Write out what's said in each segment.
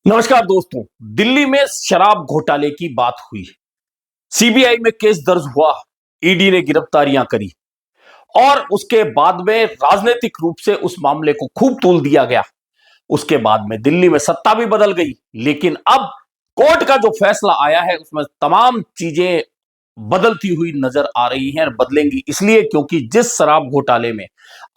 नमस्कार दोस्तों। दिल्ली में शराब घोटाले की बात हुई। सीबीआई में केस दर्ज हुआ। ईडी ने गिरफ्तारियां करी और उसके बाद में राजनीतिक रूप से उस मामले को खूब तूल दिया गया। उसके बाद में दिल्ली में सत्ता भी बदल गई, लेकिन अब कोर्ट का जो फैसला आया है उसमें तमाम चीजें बदलती हुई नजर आ रही हैं। बदलेंगी इसलिए क्योंकि जिस शराब घोटाले में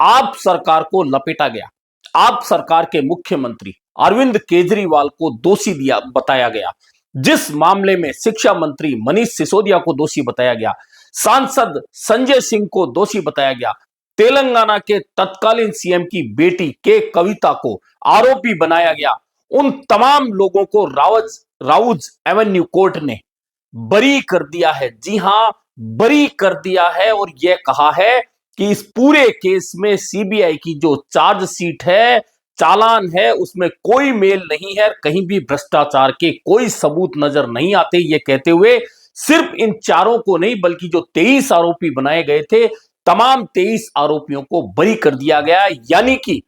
आप सरकार को लपेटा गया, आप सरकार के मुख्यमंत्री अरविंद केजरीवाल को दोषी दिया बताया गया, जिस मामले में शिक्षा मंत्री मनीष सिसोदिया को दोषी बताया गया, सांसद संजय सिंह को दोषी बताया गया, तेलंगाना के तत्कालीन सीएम की बेटी के कविता को आरोपी बनाया गया, उन तमाम लोगों को राउज एवेन्यू कोर्ट ने बरी कर दिया है। जी हां, बरी कर दिया है और यह कहा है कि इस पूरे केस में सीबीआई की जो चार्जशीट है, चालान है, उसमें कोई मेल नहीं है, कहीं भी भ्रष्टाचार के कोई सबूत नजर नहीं आते। ये कहते हुए सिर्फ इन चारों को नहीं बल्कि जो 23 आरोपी बनाए गए थे, तमाम 23 आरोपियों को बरी कर दिया गया। यानी कि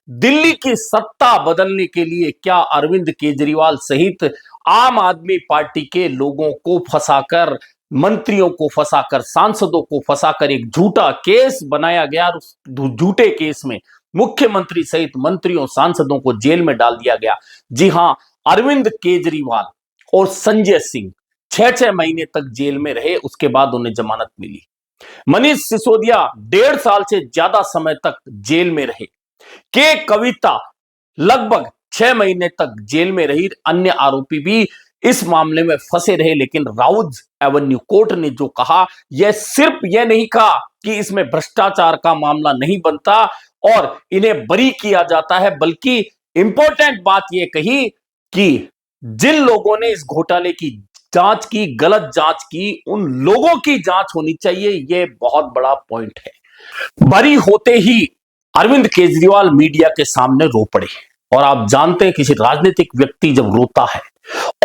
दिल्ली की सत्ता बदलने के लिए क्या अरविंद केजरीवाल सहित आम आदमी पार्टी के लोगों को फंसाकर, मंत्रियों को फंसाकर, सांसदों को फंसाकर एक झूठा केस बनाया गया और उस झूठे केस में मुख्यमंत्री सहित मंत्रियों, सांसदों को जेल में डाल दिया गया। जी हां, अरविंद केजरीवाल और संजय सिंह 6-6 महीने तक जेल में रहे, उसके बाद उन्हें जमानत मिली। मनीष सिसोदिया 1.5 साल से ज्यादा समय तक जेल में रहे। के कविता लगभग 6 महीने तक जेल में रही। अन्य आरोपी भी इस मामले में फंसे रहे, लेकिन राउज एवेन्यू कोर्ट ने जो कहा, यह सिर्फ यह नहीं कहा कि इसमें भ्रष्टाचार का मामला नहीं बनता और इन्हें बरी किया जाता है, बल्कि इंपॉर्टेंट बात यह कही कि जिन लोगों ने इस घोटाले की जांच की, गलत जांच की, उन लोगों की जांच होनी चाहिए। यह बहुत बड़ा पॉइंट है। बरी होते ही अरविंद केजरीवाल मीडिया के सामने रो पड़े। और आप जानते हैं, किसी राजनीतिक व्यक्ति जब रोता है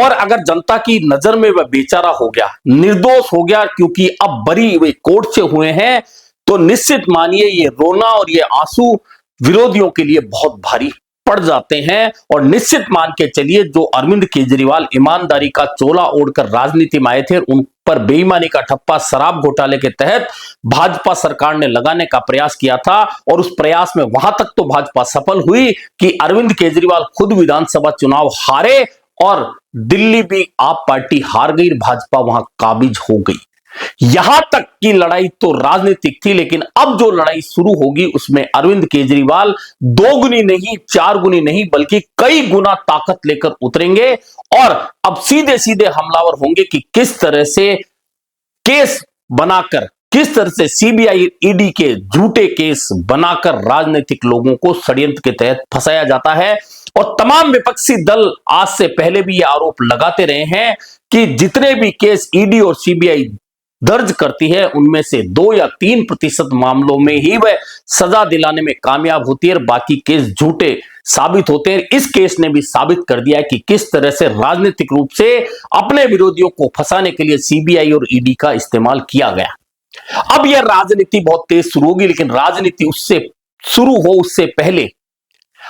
और अगर जनता की नजर में वह बेचारा हो गया, निर्दोष हो गया, क्योंकि अब बरी वे कोर्ट से हुए हैं, तो निश्चित मानिए ये रोना और ये आंसू विरोधियों के लिए बहुत भारी पड़ जाते हैं। और निश्चित मान के चलिए, जो अरविंद केजरीवाल ईमानदारी का चोला ओढ़कर राजनीति में आए थे, उन पर बेईमानी का ठप्पा शराब घोटाले के तहत भाजपा सरकार ने लगाने का प्रयास किया था और उस प्रयास में वहां तक तो भाजपा सफल हुई कि अरविंद केजरीवाल खुद विधानसभा चुनाव हारे और दिल्ली भी आप पार्टी हार गई, भाजपा वहां काबिज हो गई। यहां तक की लड़ाई तो राजनीतिक थी, लेकिन अब जो लड़ाई शुरू होगी उसमें अरविंद केजरीवाल 2 गुनी नहीं, 4 गुनी नहीं, बल्कि कई गुना ताकत लेकर उतरेंगे और अब सीधे सीधे हमलावर होंगे कि किस तरह से केस बनाकर, किस तरह से सीबीआई ईडी के झूठे केस बनाकर राजनीतिक लोगों को षड्यंत्र के तहत फंसाया जाता है। और तमाम विपक्षी दल आज से पहले भी ये आरोप लगाते रहे हैं कि जितने भी केस ईडी और सीबीआई दर्ज करती है, उनमें से 2 या 3% मामलों में ही वह सजा दिलाने में कामयाब होती है और बाकी केस झूठे साबित होते हैं। इस केस ने भी साबित कर दिया है कि किस तरह से राजनीतिक रूप से अपने विरोधियों को फंसाने के लिए सीबीआई और ईडी का इस्तेमाल किया गया। अब यह राजनीति बहुत तेज शुरू होगी, लेकिन राजनीति उससे शुरू हो उससे पहले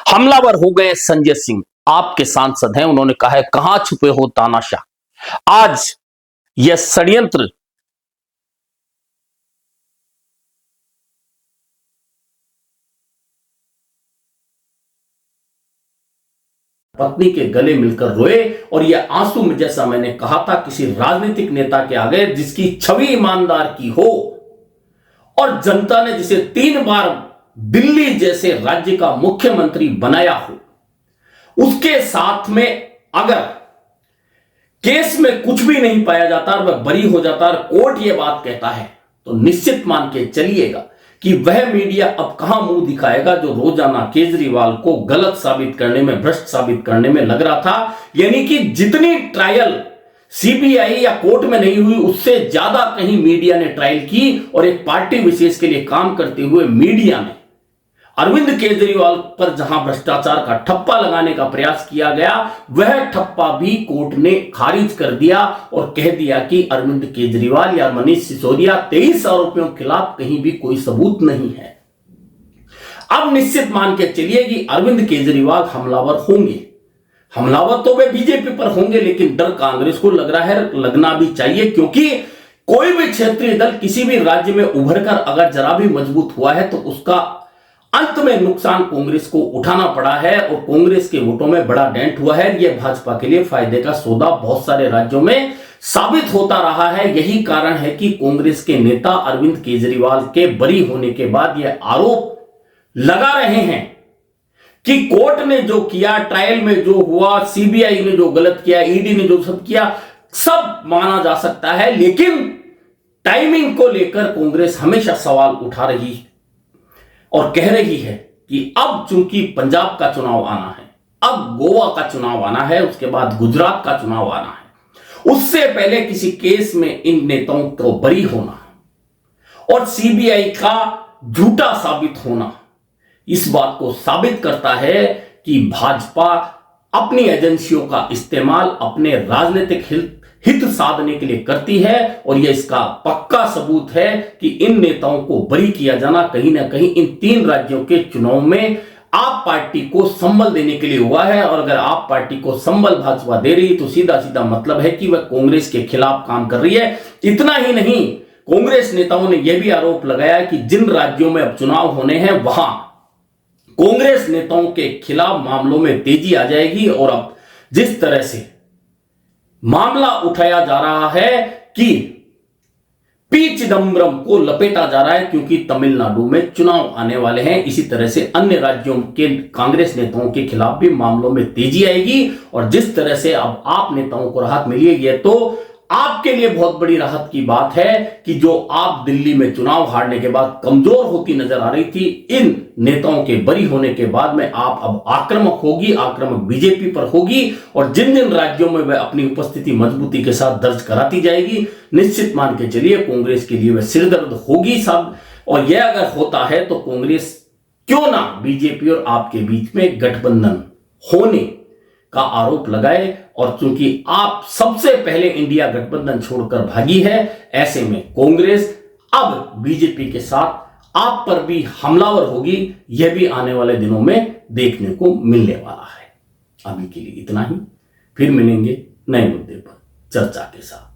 हमलावर हो गए संजय सिंह, आपके सांसद हैं। उन्होंने कहा है, कहां छुपे हो तानाशाह। आज यह षड्यंत्र पत्नी के गले मिलकर रोए और यह आंसू में, जैसा मैंने कहा था, किसी राजनीतिक नेता के आगे जिसकी छवि ईमानदार की हो और जनता ने जिसे 3 बार दिल्ली जैसे राज्य का मुख्यमंत्री बनाया हो, उसके साथ में अगर केस में कुछ भी नहीं पाया जाता और वह बरी हो जाता और कोर्ट यह बात कहता है, तो निश्चित मान के चलिएगा कि वह मीडिया अब कहां मुंह दिखाएगा जो रोजाना केजरीवाल को गलत साबित करने में, भ्रष्ट साबित करने में लग रहा था। यानी कि जितनी ट्रायल सीबीआई या कोर्ट में नहीं हुई, उससे ज्यादा कहीं मीडिया ने ट्रायल की और एक पार्टी विशेष के लिए काम करते हुए मीडिया ने अरविंद केजरीवाल पर जहां भ्रष्टाचार का ठप्पा लगाने का प्रयास किया गया, वह ठप्पा भी कोर्ट ने खारिज कर दिया और कह दिया कि अरविंद केजरीवाल या मनीष सिसोदिया 23 आरोपियों के खिलाफ कहीं भी कोई सबूत नहीं है। अब निश्चित मान के चलिए कि अरविंद केजरीवाल हमलावर होंगे, हमलावर तो वे बीजेपी पर होंगे, लेकिन डर कांग्रेस को लग रहा है, लगना भी चाहिए, क्योंकि कोई भी क्षेत्रीय दल किसी भी राज्य में उभरकर अगर जरा भी मजबूत हुआ है तो उसका अंत में नुकसान कांग्रेस को उठाना पड़ा है और कांग्रेस के वोटों में बड़ा डेंट हुआ है। यह भाजपा के लिए फायदे का सौदा बहुत सारे राज्यों में साबित होता रहा है। यही कारण है कि कांग्रेस के नेता अरविंद केजरीवाल के बरी होने के बाद यह आरोप लगा रहे हैं कि कोर्ट ने जो किया, ट्रायल में जो हुआ, सीबीआई ने जो गलत किया, ईडी ने जो सब किया, सब माना जा सकता है, लेकिन टाइमिंग को लेकर कांग्रेस हमेशा सवाल उठा रही है और कह रही है कि अब चूंकि पंजाब का चुनाव आना है, अब गोवा का चुनाव आना है, उसके बाद गुजरात का चुनाव आना है, उससे पहले किसी केस में इन नेताओं को बरी होना और सीबीआई का झूठा साबित होना इस बात को साबित करता है कि भाजपा अपनी एजेंसियों का इस्तेमाल अपने राजनीतिक हित साधने के लिए करती है और यह इसका पक्का सबूत है कि इन नेताओं को बरी किया जाना कहीं ना कहीं इन 3 राज्यों के चुनाव में आप पार्टी को संबल देने के लिए हुआ है। और अगर आप पार्टी को संबल भाजपा दे रही तो सीधा सीधा मतलब है कि वह कांग्रेस के खिलाफ काम कर रही है। इतना ही नहीं, कांग्रेस नेताओं ने यह भी आरोप लगाया कि जिन राज्यों में अब चुनाव होने हैं वहां कांग्रेस नेताओं के खिलाफ मामलों में तेजी आ जाएगी। और अब जिस तरह से मामला उठाया जा रहा है कि पी चिदम्बरम को लपेटा जा रहा है क्योंकि तमिलनाडु में चुनाव आने वाले हैं, इसी तरह से अन्य राज्यों के कांग्रेस नेताओं के खिलाफ भी मामलों में तेजी आएगी। और जिस तरह से अब आप नेताओं को राहत मिली है, यह तो आपके लिए बहुत बड़ी राहत की बात है कि जो आप दिल्ली में चुनाव हारने के बाद कमजोर होती नजर आ रही थी, इन नेताओं के बरी होने के बाद में आप अब आक्रामक होगी, आक्रामक बीजेपी पर होगी और जिन जिन राज्यों में वह अपनी उपस्थिति मजबूती के साथ दर्ज कराती जाएगी, निश्चित मान के चलिए कांग्रेस के लिए वह सिरदर्द होगी सब। और यह अगर होता है तो कांग्रेस क्यों ना बीजेपी और आपके बीच में गठबंधन होने का आरोप लगाए। और चूंकि आप सबसे पहले इंडिया गठबंधन छोड़कर भागी है, ऐसे में कांग्रेस अब बीजेपी के साथ आप पर भी हमलावर होगी। यह भी आने वाले दिनों में देखने को मिलने वाला है। अभी के लिए इतना ही, फिर मिलेंगे नए मुद्दे पर चर्चा के साथ।